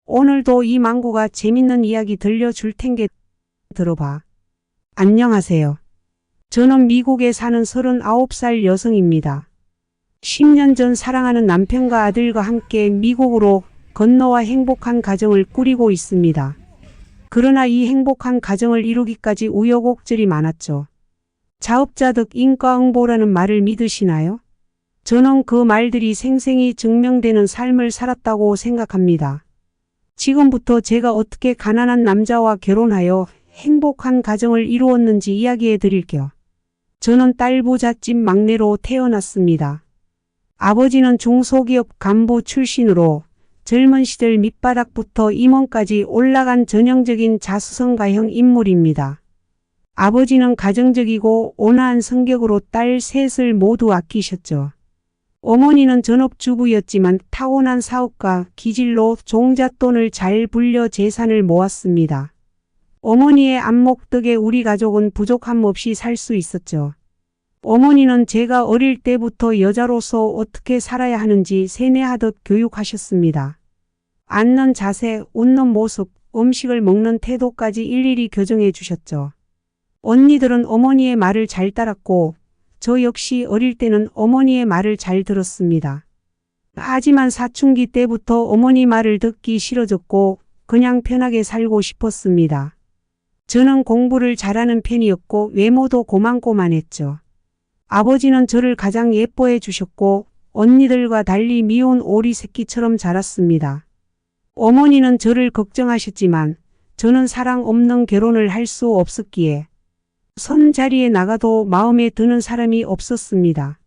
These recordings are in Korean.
오늘도 이 망구가 재밌는 이야기 들려줄 텐게 들어봐. 안녕하세요. 저는 미국에 사는 39살 여성입니다. 10년 전 사랑하는 남편과 아들과 함께 미국으로 건너와 행복한 가정을 꾸리고 있습니다. 그러나 이 행복한 가정을 이루기까지 우여곡절이 많았죠. 자업자득 인과응보라는 말을 믿으시나요? 저는 그 말들이 생생히 증명되는 삶을 살았다고 생각합니다. 지금부터 제가 어떻게 가난한 남자와 결혼하여 행복한 가정을 이루었는지 이야기해 드릴게요. 저는 딸부잣집 막내로 태어났습니다. 아버지는 중소기업 간부 출신으로 젊은 시절 밑바닥부터 임원까지 올라간 전형적인 자수성가형 인물입니다. 아버지는 가정적이고 온화한 성격으로 딸 셋을 모두 아끼셨죠. 어머니는 전업주부였지만 타고난 사업가 기질로 종잣돈을 잘 불려 재산을 모았습니다. 어머니의 안목 덕에 우리 가족은 부족함 없이 살 수 있었죠. 어머니는 제가 어릴 때부터 여자로서 어떻게 살아야 하는지 세뇌하듯 교육하셨습니다. 앉는 자세, 웃는 모습, 음식을 먹는 태도까지 일일이 교정해 주셨죠. 언니들은 어머니의 말을 잘 따랐고 저 역시 어릴 때는 어머니의 말을 잘 들었습니다. 하지만 사춘기 때부터 어머니 말을 듣기 싫어졌고 그냥 편하게 살고 싶었습니다. 저는 공부를 잘하는 편이었고 외모도 고만고만했죠. 아버지는 저를 가장 예뻐해 주셨고 언니들과 달리 미운 오리 새끼처럼 자랐습니다. 어머니는 저를 걱정하셨지만 저는 사랑 없는 결혼을 할 수 없었기에 선 자리에 나가도 마음에 드는 사람이 없었습니다.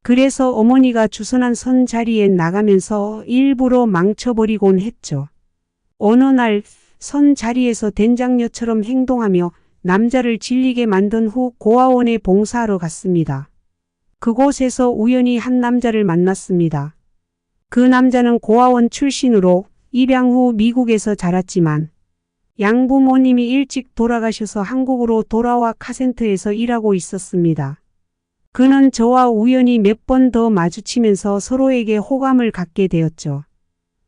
그래서 어머니가 주선한 선 자리에 나가면서 일부러 망쳐버리곤 했죠. 어느 날 선 자리에서 된장녀처럼 행동하며 남자를 질리게 만든 후 고아원에 봉사하러 갔습니다. 그곳에서 우연히 한 남자를 만났습니다. 그 남자는 고아원 출신으로 입양 후 미국에서 자랐지만 양부모님이 일찍 돌아가셔서 한국으로 돌아와 카센터에서 일하고 있었습니다. 그는 저와 우연히 몇 번 더 마주치면서 서로에게 호감을 갖게 되었죠.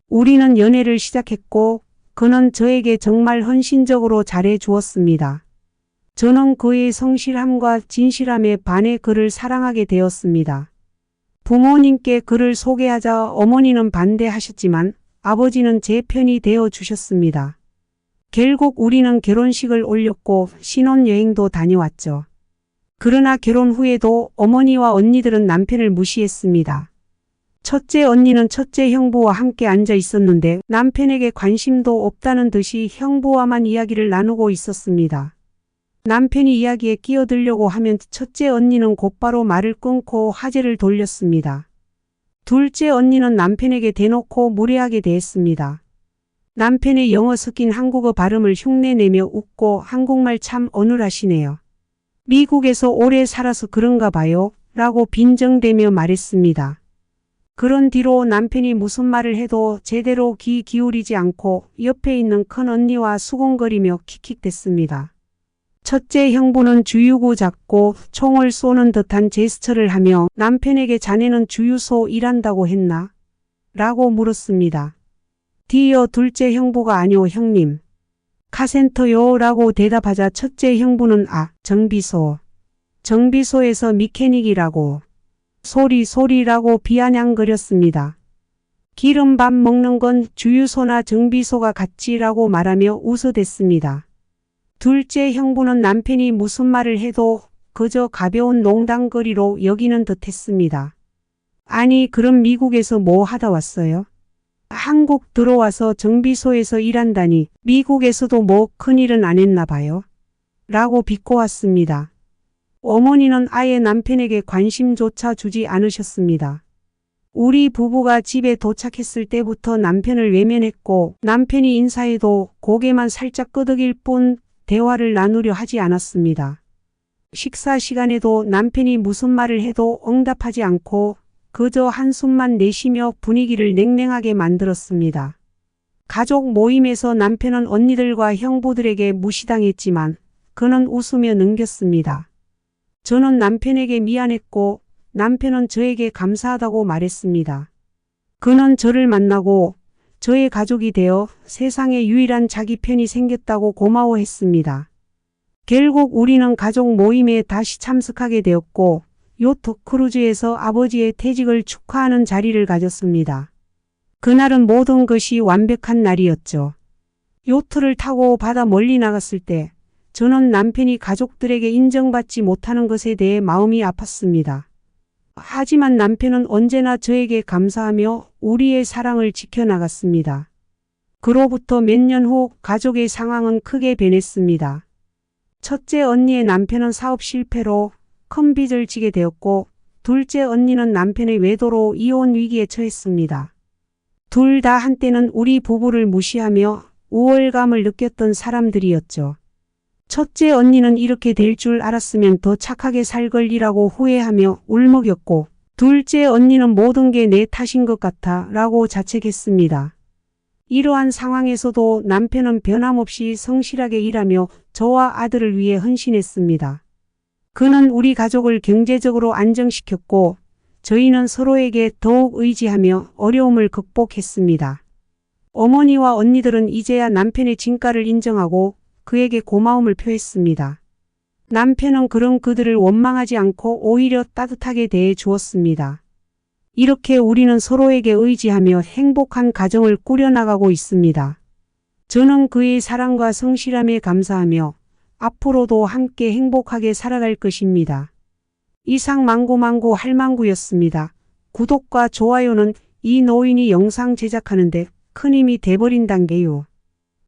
우리는 연애를 시작했고 그는 저에게 정말 헌신적으로 잘해 주었습니다. 저는 그의 성실함과 진실함에 반해 그를 사랑하게 되었습니다. 부모님께 그를 소개하자 어머니는 반대하셨지만 아버지는 제 편이 되어 주셨습니다. 결국 우리는 결혼식을 올렸고 신혼여행도 다녀왔죠. 그러나 결혼 후에도 어머니와 언니들은 남편을 무시했습니다. 첫째 언니는 첫째 형부와 함께 앉아 있었는데 남편에게 관심도 없다는 듯이 형부와만 이야기를 나누고 있었습니다. 남편이 이야기에 끼어들려고 하면 첫째 언니는 곧바로 말을 끊고 화제를 돌렸습니다. 둘째 언니는 남편에게 대놓고 무례하게 대했습니다. 남편의 영어 섞인 한국어 발음을 흉내내며 웃고 한국말 참 어눌하시네요. 미국에서 오래 살아서 그런가 봐요. 라고 빈정대며 말했습니다. 그런 뒤로 남편이 무슨 말을 해도 제대로 귀 기울이지 않고 옆에 있는 큰 언니와 수군거리며 킥킥댔습니다. 첫째 형부는 주유구 잡고 총을 쏘는 듯한 제스처를 하며 남편에게 자네는 주유소 일한다고 했나? 라고 물었습니다. 뒤이어 둘째 형부가 아니오 형님. 카센터요 라고 대답하자 첫째 형부는 정비소. 정비소에서 미케닉이라고. 소리라고 비아냥거렸습니다. 기름밥 먹는 건 주유소나 정비소가 같지라고 말하며 웃어댔습니다. 둘째 형부는 남편이 무슨 말을 해도 그저 가벼운 농담거리로 여기는 듯했습니다. 아니 그럼 미국에서 뭐 하다 왔어요? 한국 들어와서 정비소에서 일한다니 미국에서도 뭐 큰일은 안 했나 봐요. 라고 비꼬았습니다. 어머니는 아예 남편에게 관심조차 주지 않으셨습니다. 우리 부부가 집에 도착했을 때부터 남편을 외면했고 남편이 인사해도 고개만 살짝 끄덕일 뿐 대화를 나누려 하지 않았습니다. 식사 시간에도 남편이 무슨 말을 해도 응답하지 않고 그저 한숨만 내쉬며 분위기를 냉랭하게 만들었습니다. 가족 모임에서 남편은 언니들과 형부들에게 무시당했지만 그는 웃으며 넘겼습니다. 저는 남편에게 미안했고 남편은 저에게 감사하다고 말했습니다. 그는 저를 만나고 저의 가족이 되어 세상에 유일한 자기 편이 생겼다고 고마워했습니다. 결국 우리는 가족 모임에 다시 참석하게 되었고 요트 크루즈에서 아버지의 퇴직을 축하하는 자리를 가졌습니다. 그날은 모든 것이 완벽한 날이었죠. 요트를 타고 바다 멀리 나갔을 때 저는 남편이 가족들에게 인정받지 못하는 것에 대해 마음이 아팠습니다. 하지만 남편은 언제나 저에게 감사하며 우리의 사랑을 지켜나갔습니다. 그로부터 몇 년 후 가족의 상황은 크게 변했습니다. 첫째 언니의 남편은 사업 실패로 큰 빚을 지게 되었고 둘째 언니는 남편의 외도로 이혼 위기에 처했습니다. 둘 다 한때는 우리 부부를 무시하며 우월감을 느꼈던 사람들이었죠. 첫째 언니는 이렇게 될 줄 알았으면 더 착하게 살 걸이라고 후회하며 울먹였고 둘째 언니는 모든 게 내 탓인 것 같아 라고 자책했습니다. 이러한 상황에서도 남편은 변함없이 성실하게 일하며 저와 아들을 위해 헌신했습니다. 그는 우리 가족을 경제적으로 안정시켰고 저희는 서로에게 더욱 의지하며 어려움을 극복했습니다. 어머니와 언니들은 이제야 남편의 진가를 인정하고 그에게 고마움을 표했습니다. 남편은 그런 그들을 원망하지 않고 오히려 따뜻하게 대해 주었습니다. 이렇게 우리는 서로에게 의지하며 행복한 가정을 꾸려나가고 있습니다. 저는 그의 사랑과 성실함에 감사하며 앞으로도 함께 행복하게 살아갈 것입니다. 이상 망구망구 할망구였습니다. 구독과 좋아요는 이 노인이 영상 제작하는데 큰 힘이 돼버린단게요.